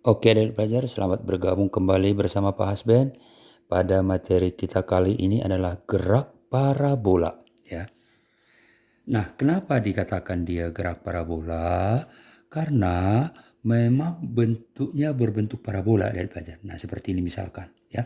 Oke adik belajar, selamat bergabung kembali bersama Pak Hasben. Pada materi kita kali ini adalah gerak parabola. Ya. Nah, kenapa dikatakan dia gerak parabola? Karena memang bentuknya berbentuk parabola adik belajar. Nah, seperti ini misalkan. Ya,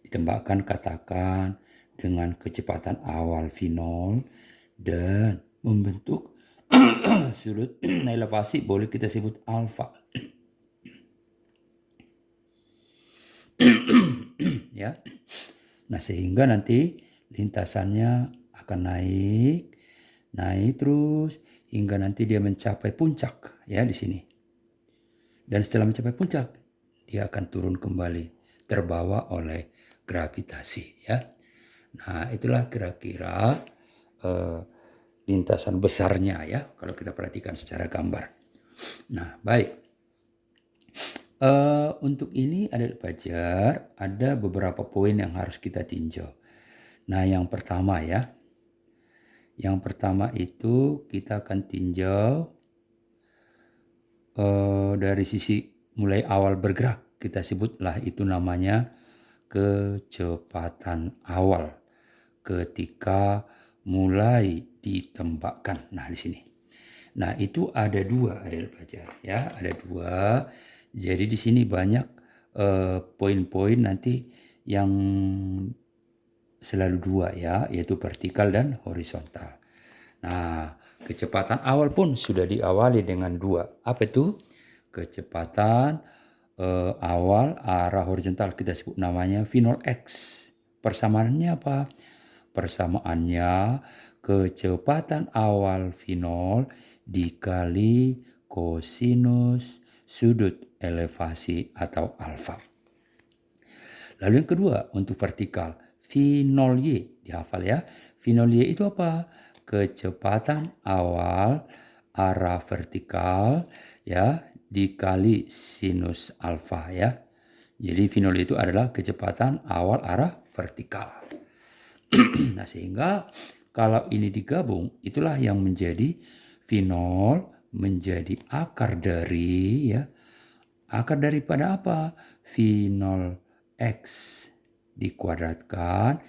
ditembakkan katakan dengan kecepatan awal v0 dan membentuk sudut elevasi boleh kita sebut alfa. Ya. Nah, sehingga nanti lintasannya akan naik terus hingga nanti dia mencapai puncak ya di sini. Dan setelah mencapai puncak, dia akan turun kembali terbawa oleh gravitasi ya. Nah, itulah kira-kira lintasan besarnya ya kalau kita perhatikan secara gambar. Nah, baik. Untuk ini adik pelajar ada beberapa poin yang harus kita tinjau. Nah, yang pertama ya. Yang pertama itu kita akan tinjau dari sisi mulai awal bergerak. Kita sebutlah itu namanya kecepatan awal ketika mulai ditembakkan. Nah, di sini. Nah, itu ada dua adik pelajar ya, ada dua. Jadi di sini banyak poin-poin nanti yang selalu dua ya, yaitu vertikal dan horizontal. Nah, kecepatan awal pun sudah diawali dengan dua. Apa itu? Kecepatan awal arah horizontal kita sebut namanya v0x. Persamaannya apa? Persamaannya kecepatan awal v0 dikali kosinus sudut elevasi atau alfa. Lalu yang kedua untuk vertikal v0y dihafal ya. v0y itu apa? Kecepatan awal arah vertikal ya dikali sinus alfa ya. Jadi v0 itu adalah kecepatan awal arah vertikal. Nah, sehingga kalau ini digabung itulah yang menjadi v0 menjadi akar dari ya. Akar daripada apa? v0x dikuadratkan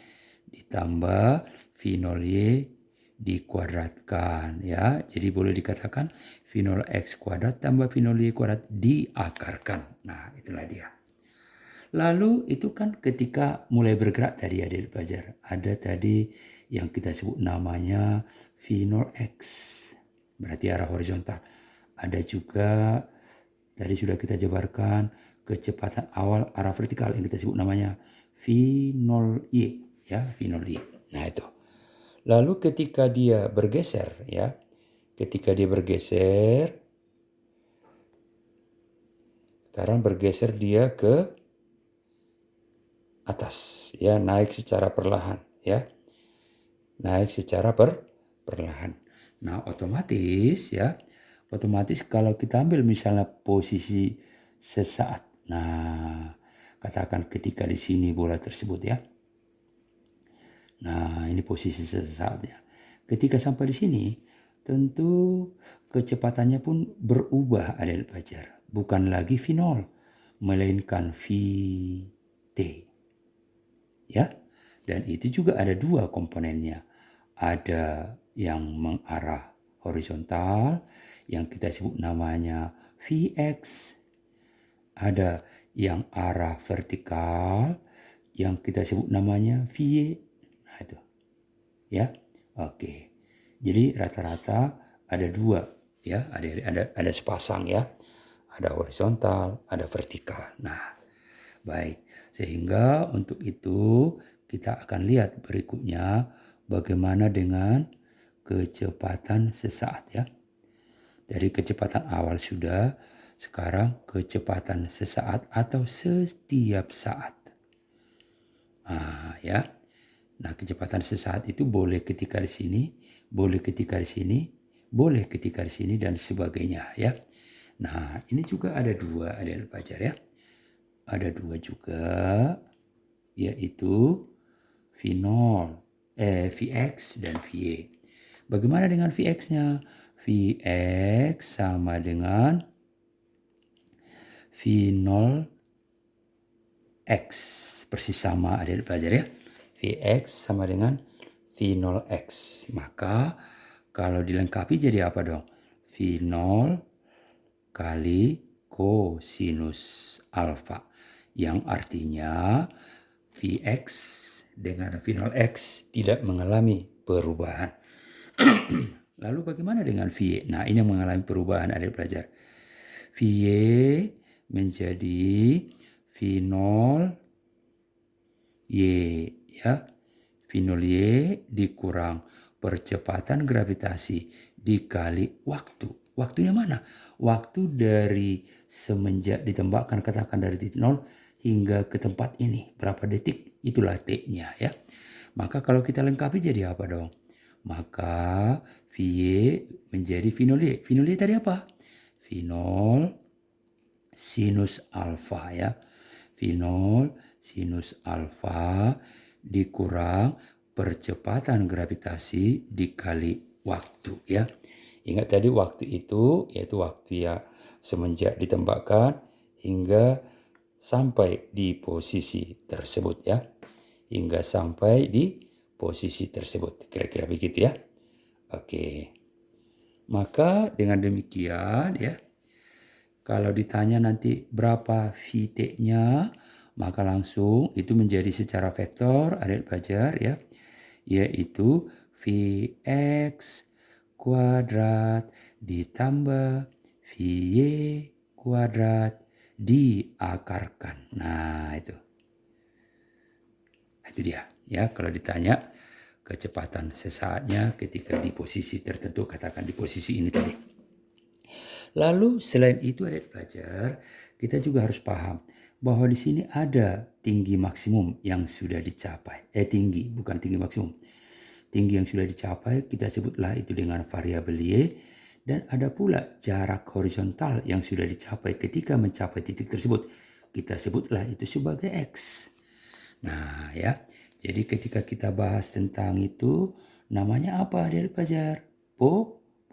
ditambah v0y dikuadratkan ya. Jadi boleh dikatakan v0x kuadrat tambah v0y kuadrat diakarkan. Nah, itulah dia. Lalu itu kan ketika mulai bergerak tadi adik pelajar. Ada tadi yang kita sebut namanya v0x. Berarti arah horizontal. Ada juga tadi sudah kita jabarkan kecepatan awal arah vertikal yang kita sebut namanya v0y ya, v0y. Nah, itu. Lalu ketika dia bergeser ya. Ketika dia bergeser sekarang bergeser dia ke atas ya, naik secara perlahan ya. Naik secara perlahan. Nah, otomatis kalau kita ambil misalnya posisi sesaat. Nah, katakan ketika di sini bola tersebut ya. Nah, ini posisi sesaatnya. Ketika sampai di sini, tentu kecepatannya pun berubah adik pelajar. Bukan lagi v0, melainkan vt. Ya, dan itu juga ada dua komponennya. Ada yang mengarah horizontal, yang kita sebut namanya vx. Ada yang arah vertikal, yang kita sebut namanya vy. Nah, itu. Ya, oke. Jadi rata-rata ada dua, ya, ada sepasang ya. Ada horizontal, ada vertikal. Nah, baik. Sehingga untuk itu kita akan lihat berikutnya bagaimana dengan kecepatan sesaat ya. Dari kecepatan awal sudah, sekarang kecepatan sesaat atau setiap saat. Ya. Nah, kecepatan sesaat itu boleh ketika di sini, boleh ketika di sini, boleh ketika di sini dan sebagainya ya. Nah, ini juga ada dua adik pelajar ya. Ada dua juga, yaitu v0, Vx dan Vy. Bagaimana dengan Vx-nya? Vx sama dengan V0 X. Persis sama adik-adik belajar ya. Vx sama dengan V0X. Maka kalau dilengkapi jadi apa dong? V0 kali kosinus alfa. Yang artinya Vx dengan V0X tidak mengalami perubahan. Lalu bagaimana dengan Vy? Nah, ini yang mengalami perubahan adik belajar. Vy menjadi V0 Y ya. V0Y dikurang percepatan gravitasi dikali waktu. Waktunya mana? Waktu dari semenjak ditembakkan, katakan dari titik 0 hingga ke tempat ini. Berapa detik? Itulah T-nya ya. Maka kalau kita lengkapi jadi apa dong? Maka Vy menjadi V0Y. V0Y tadi apa? V0 sinus alfa ya. V0 sinus alfa dikurang percepatan gravitasi dikali waktu ya. Ingat tadi waktu itu yaitu waktu ya semenjak ditembakkan hingga sampai di posisi tersebut ya. Hingga sampai di posisi tersebut. Kira-kira begitu ya. Oke. Maka dengan demikian ya, kalau ditanya nanti berapa Vt-nya, maka langsung itu menjadi secara vektor adik belajar ya, yaitu Vx kuadrat ditambah Vy kuadrat diakarkan. Nah itu dia ya. Kalau ditanya kecepatan sesaatnya ketika di posisi tertentu, katakan di posisi ini tadi. Lalu selain itu adik belajar, kita juga harus paham bahwa di sini ada tinggi maksimum yang sudah dicapai. Tinggi, bukan tinggi maksimum. Tinggi yang sudah dicapai kita sebutlah itu dengan variabel Y, dan ada pula jarak horizontal yang sudah dicapai ketika mencapai titik tersebut. Kita sebutlah itu sebagai X. Nah ya, jadi ketika kita bahas tentang itu, namanya apa adik belajar?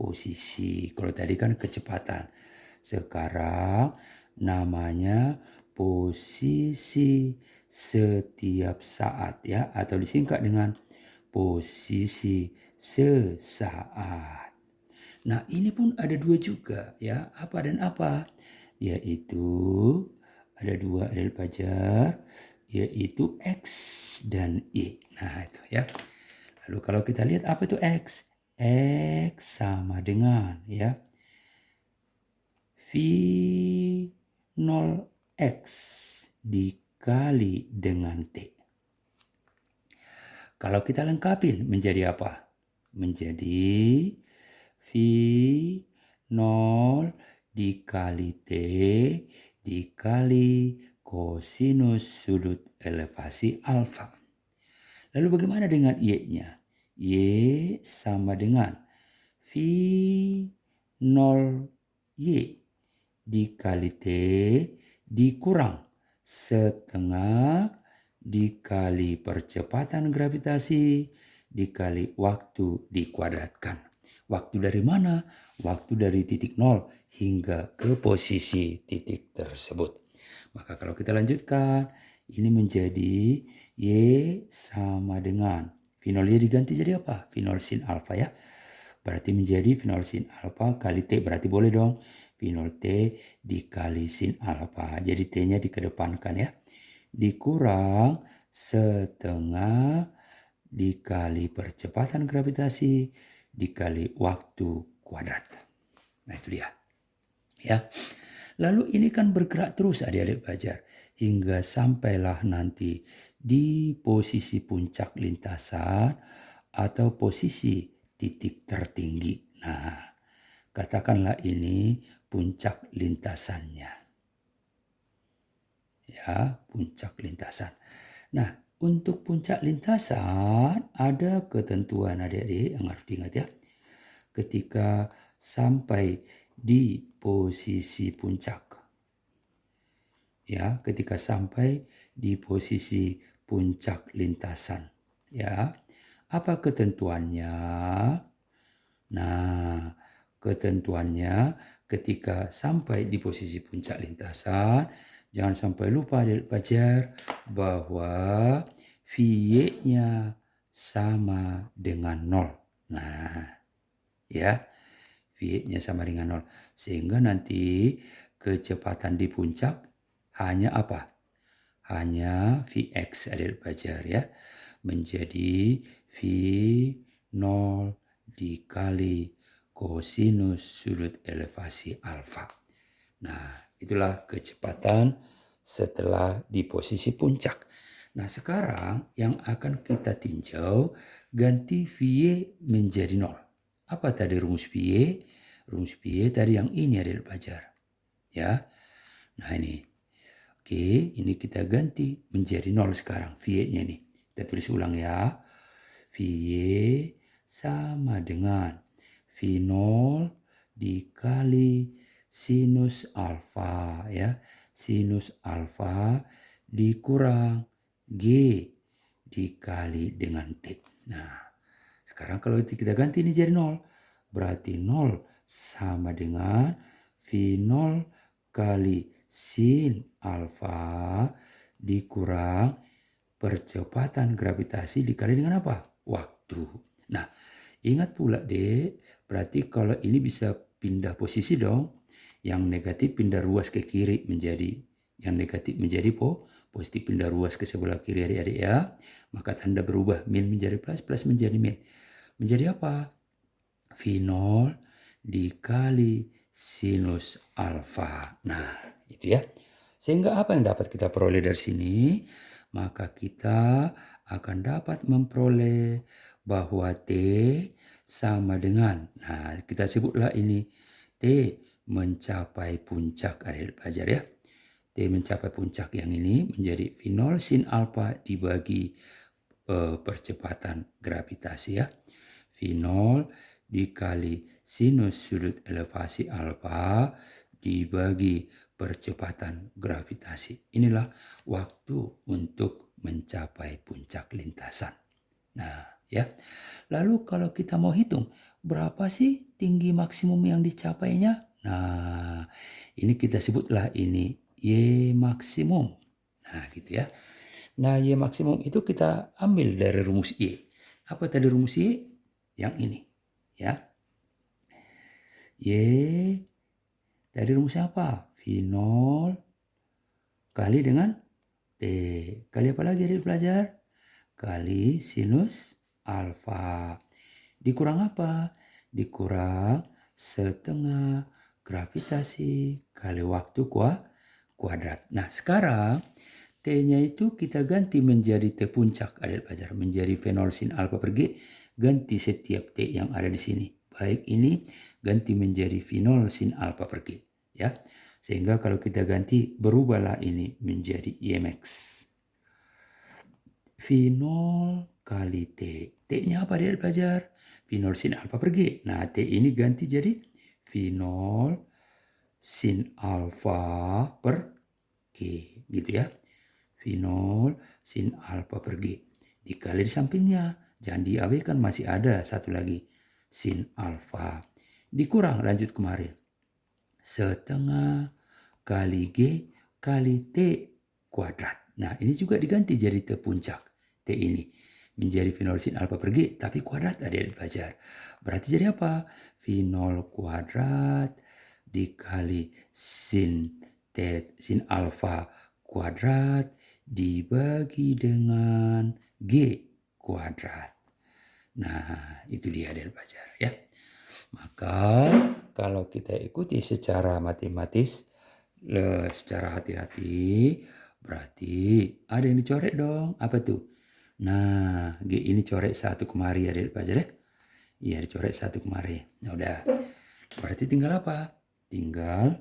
Posisi. Kalau tadi kan kecepatan. Sekarang namanya posisi setiap saat ya, atau disingkat dengan posisi sesaat. Nah, ini pun ada dua juga ya. Apa dan apa? Yaitu ada dua adik belajar, yaitu X dan Y. Nah, itu ya. Lalu kalau kita lihat apa itu X? X sama dengan ya V0X dikali dengan T. Kalau kita lengkapin menjadi apa? Menjadi V0 dikali T dikali kosinus sudut elevasi alfa. Lalu bagaimana dengan Y-nya? Y sama dengan V0Y dikali T dikurang setengah dikali percepatan gravitasi dikali waktu dikuadratkan. Waktu dari mana? Waktu dari titik 0 hingga ke posisi titik tersebut. Maka kalau kita lanjutkan, ini menjadi Y sama dengan V0Y diganti jadi apa? V0 sin alfa ya. Berarti menjadi V0 sin alfa kali T. Berarti boleh dong V0T dikali sin alfa. Jadi T-nya dikedepankan ya. Dikurang setengah dikali percepatan gravitasi dikali waktu kuadrat. Nah itu dia. Ya. Lalu ini kan bergerak terus adik-adik belajar hingga sampailah nanti di posisi puncak lintasan atau posisi titik tertinggi. Nah, katakanlah ini puncak lintasannya. Ya, puncak lintasan. Nah, untuk puncak lintasan ada ketentuan adik-adik yang harus diingat ya. Ketika sampai di posisi puncak. Ya, ketika sampai di posisi puncak lintasan. Ya, apa ketentuannya? Nah, ketentuannya ketika sampai di posisi puncak lintasan, jangan sampai lupa adik pelajar bahwa VY-nya sama dengan 0. Nah, ya, VY-nya sama dengan 0. Sehingga nanti kecepatan di puncak hanya apa? Hanya Vx adik pelajar ya. Menjadi V0 dikali kosinus sudut elevasi alfa. Nah, itulah kecepatan setelah di posisi puncak. Nah, sekarang yang akan kita tinjau ganti VY menjadi 0. Apa tadi rumus VY? Rumus VY tadi yang ini adik pelajar. Ya. Nah, ini. Oke, ini kita ganti menjadi 0 sekarang VY-nya nih. Kita tulis ulang ya. VY sama dengan V0 dikali sinus alfa ya. Sinus alfa dikurang G dikali dengan T. Nah, sekarang kalau kita ganti ini jadi 0. Berarti 0 sama dengan V0 kali sin alfa dikurang percepatan gravitasi dikali dengan apa? Waktu. Nah, ingat pula deh, berarti kalau ini bisa pindah posisi dong. Yang negatif pindah ruas ke kiri menjadi, yang negatif menjadi positif pindah ruas ke sebelah kiri adik-adik ya. Maka tanda berubah, min menjadi plus, plus menjadi min. Menjadi apa? V0 dikali sinus alfa. Nah, itu ya. Sehingga apa yang dapat kita peroleh dari sini? Maka kita akan dapat memperoleh bahwa T sama dengan, nah kita sebutlah ini T mencapai puncak adik pelajar ya. T mencapai puncak yang ini menjadi V0 sin alfa dibagi percepatan gravitasi ya. V0 dikali sinus sudut elevasi alfa dibagi percepatan gravitasi. Inilah waktu untuk mencapai puncak lintasan. Nah, ya. Lalu kalau kita mau hitung berapa sih tinggi maksimum yang dicapainya? Nah, ini kita sebutlah ini Y maksimum. Nah, gitu ya. Nah, Y maksimum itu kita ambil dari rumus Y. Apa tadi rumus Y? Yang ini, ya. Y tadi rumusnya apa? V0 kali dengan T. Kali apa lagi adik pelajar? Kali sinus alfa. Dikurang apa? Dikurang setengah gravitasi kali waktu kuadrat. Nah, sekarang T-nya itu kita ganti menjadi T puncak adik pelajar. Menjadi V0 sin alfa per G. Ganti setiap T yang ada di sini. Baik ini ganti menjadi V0 sin alfa per G. Ya. Sehingga kalau kita ganti berubahlah ini menjadi IMX. V0 kali T. T-nya apa dia pelajar? V0 sin alfa per G. Nah, T ini ganti jadi V0 sin alfa per G. Gitu ya. V0 sin alfa per G. Dikali di sampingnya. Jangan diabaikan, masih ada satu lagi. Sin alfa. Dikurang, lanjut kemarin. Setengah kali G kali T kuadrat. Nah, ini juga diganti jadi T puncak. T ini menjadi V0 sin alfa per G, tapi kuadrat adik-adik pelajar. Berarti jadi apa? V0 kuadrat dikali sin T sin alfa kuadrat dibagi dengan G kuadrat. Nah, itu dia adik-adik pelajar ya. Maka kalau kita ikuti secara matematis, secara hati-hati, berarti ada yang dicoret dong. Apa tuh? Nah, G ini coret 1 kemari ya adik pelajar ya. Iya, dicoret 1 kemari. Nah, udah. Berarti tinggal apa? Tinggal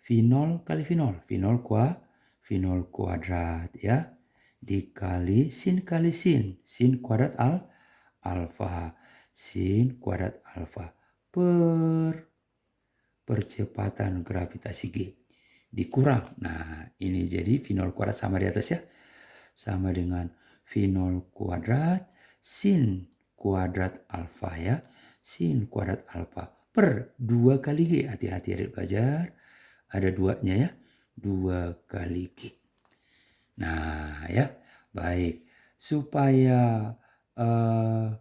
V0 kali V0. V0 kuadrat ya. Dikali sin kali sin. Sin kuadrat alfa. Sin kuadrat alfa per percepatan gravitasi G dikurang. Nah, ini jadi V0 kuadrat sama di atas ya. Sama dengan V0 kuadrat sin kuadrat alfa ya. Sin kuadrat alfa per 2 kali G. Hati-hati adik pelajar. Ada duanya ya. 2 kali G. Nah ya, baik. Supaya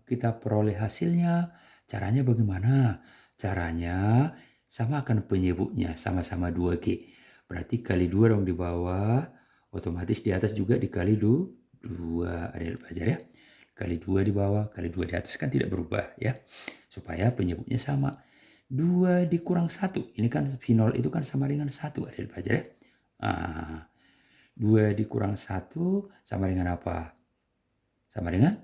kita peroleh hasilnya, caranya bagaimana? Caranya samakan penyebutnya, sama-sama 2G. Berarti kali 2 dong di bawah, otomatis di atas juga dikali 2. Ada pelajar ya. Kali 2 di bawah, kali 2 di atas kan tidak berubah ya. Supaya penyebutnya sama. 2 dikurang 1, ini kan V0 itu kan sama dengan 1, ada pelajar ya. 2 dikurang 1 sama dengan apa? Sama dengan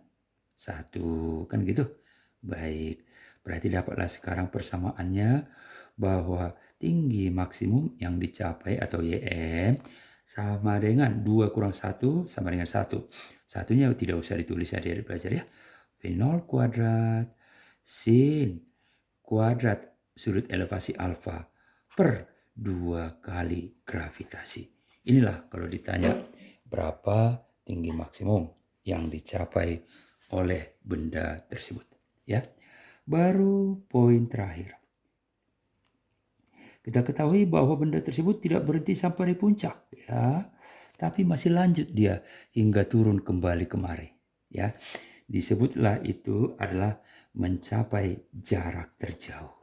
1, kan gitu. Baik, berarti dapatlah sekarang persamaannya bahwa tinggi maksimum yang dicapai atau YM sama dengan 2 kurang 1 sama dengan 1. Satunya tidak usah ditulis adik-adik belajar ya. V0 kuadrat sin kuadrat sudut elevasi alfa per 2 kali gravitasi. Inilah kalau ditanya berapa tinggi maksimum yang dicapai oleh benda tersebut. Ya, baru poin terakhir. Kita ketahui bahwa benda tersebut tidak berhenti sampai di puncak, ya, tapi masih lanjut dia hingga turun kembali kemari. Ya, disebutlah itu adalah mencapai jarak terjauh.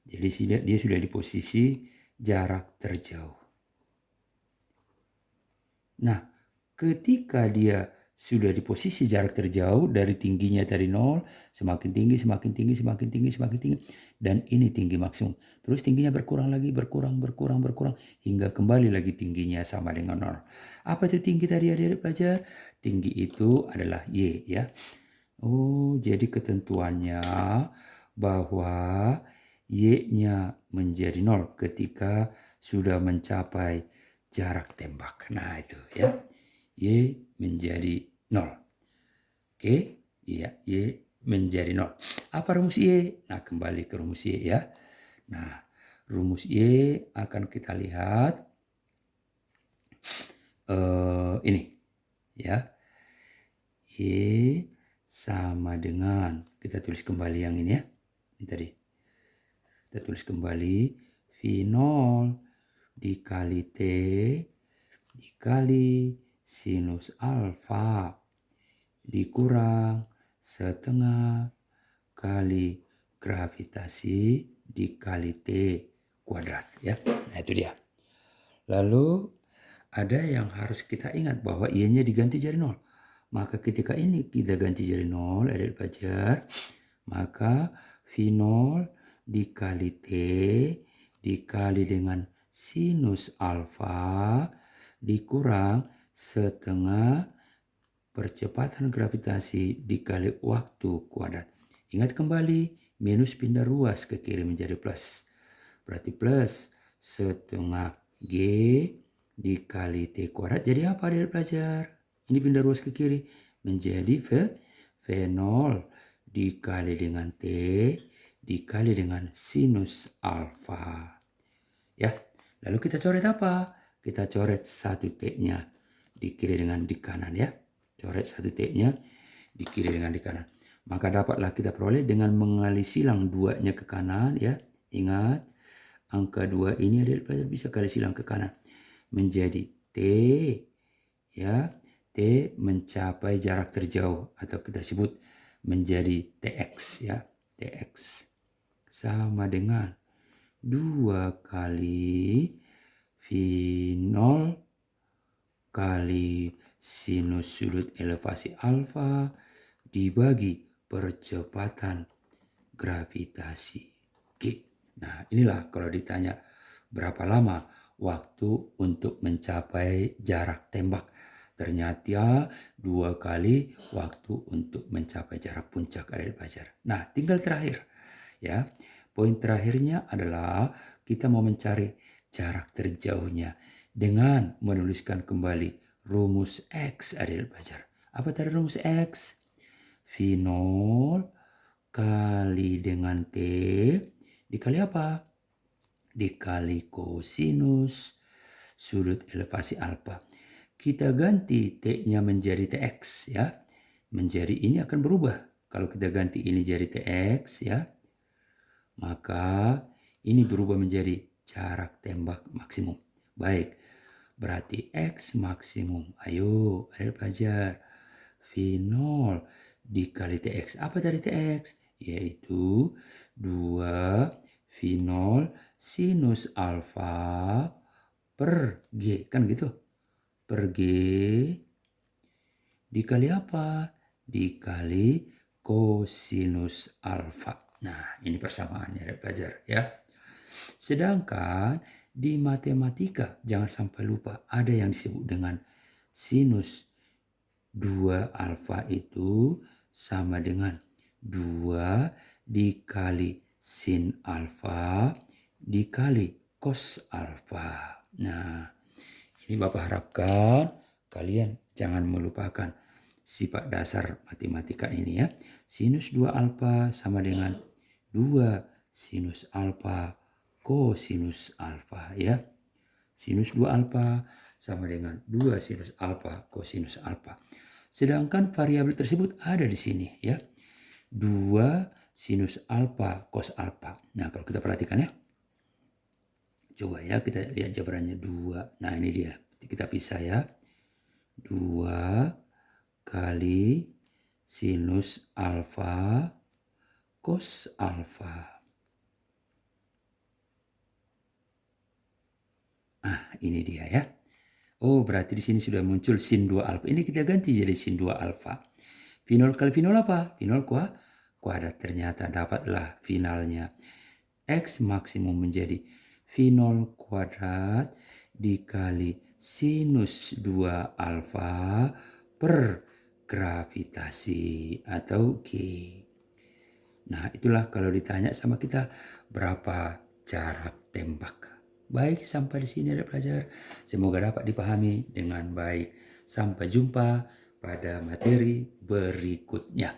Jadi dia sudah di posisi jarak terjauh. Nah, ketika dia sudah di posisi jarak terjauh dari tingginya dari 0, semakin tinggi, semakin tinggi, semakin tinggi, semakin tinggi. Dan ini tinggi maksimum. Terus tingginya berkurang lagi, berkurang, hingga kembali lagi tingginya sama dengan 0. Apa itu tinggi tadi adik-adik belajar? Tinggi itu adalah Y ya. Oh, jadi ketentuannya bahwa Y-nya menjadi 0 ketika sudah mencapai jarak tembak. Nah itu ya. Y menjadi 0. Oke, iya, Y menjadi 0. Apa rumus Y? Nah, kembali ke rumus Y ya. Nah, rumus Y akan kita lihat ini ya. Y sama dengan, kita tulis kembali yang ini ya. Ini tadi. Kita tulis kembali V0 dikali T dikali sinus alfa dikurang setengah kali gravitasi dikali T kuadrat ya. Nah itu dia. Lalu ada yang harus kita ingat bahwa Y-nya diganti jadi 0. Maka ketika ini kita ganti jadi 0, adik pelajar, maka V0 dikali T dikali dengan sinus alfa dikurang setengah percepatan gravitasi dikali waktu kuadrat. Ingat kembali, minus pindah ruas ke kiri menjadi plus. Berarti plus setengah G dikali T kuadrat. Jadi apa adik pelajar? Ini pindah ruas ke kiri menjadi V0 dikali dengan T dikali dengan sinus alfa. Ya, lalu kita coret apa? Kita coret satu T-nya di kiri dengan di kanan ya. Coret satu T-nya di kiri dengan di kanan. Maka dapatlah kita peroleh dengan mengalih silang 2-nya ke kanan ya. Ingat, angka 2 ini adik pelajar bisa kali silang ke kanan. Menjadi T ya. T mencapai jarak terjauh atau kita sebut menjadi TX ya. TX sama dengan 2 kali V0 kali sinus sudut elevasi alfa dibagi percepatan gravitasi G. Nah inilah kalau ditanya berapa lama waktu untuk mencapai jarak tembak. Ternyata 2 kali waktu untuk mencapai jarak puncak adik pelajar. Nah tinggal terakhir ya. Poin terakhirnya adalah kita mau mencari jarak terjauhnya dengan menuliskan kembali rumus X adik pelajar. Apa tadi rumus X? V0 kali dengan T dikali apa? Dikali kosinus sudut elevasi alfa. Kita ganti T-nya menjadi TX ya. Menjadi ini akan berubah. Kalau kita ganti ini jadi TX ya. maka ini berubah menjadi jarak tembak maksimum. Baik, berarti X maksimum. Ayo, adik pelajar. V0 dikali TX. Apa tadi TX? Yaitu 2 V0 sinus alfa per G. Kan gitu? Per G dikali apa? Dikali kosinus alfa. Nah, ini persamaannya ya pelajar ya. Sedangkan di matematika jangan sampai lupa ada yang disebut dengan sinus 2 alfa itu sama dengan 2 dikali sin alfa dikali cos alfa. Nah, ini Bapak harapkan kalian jangan melupakan sifat dasar matematika ini ya. Sinus 2 alfa sama dengan 2 sinus alfa kosinus alfa ya. Sinus 2 alfa sama dengan 2 sinus alfa kosinus alfa. Sedangkan variabel tersebut ada di sini ya. 2 sinus alfa cos alfa. Nah, kalau kita perhatikan ya. Coba ya kita lihat jabarannya 2. Nah, ini dia. Kita pisah ya. 2 kali sinus alfa cos alfa. Ini dia ya. Oh, berarti di sini sudah muncul sin 2 alfa. Ini kita ganti jadi sin 2 alfa. V0 kali V0 apa? V0 kuadrat. Ternyata dapatlah finalnya. X maksimum menjadi V0 kuadrat dikali sinus 2 alfa per gravitasi atau G. Nah, itulah kalau ditanya sama kita berapa jarak tembak. Baik, sampai di sini ada pelajar. Semoga dapat dipahami dengan baik. Sampai jumpa pada materi berikutnya.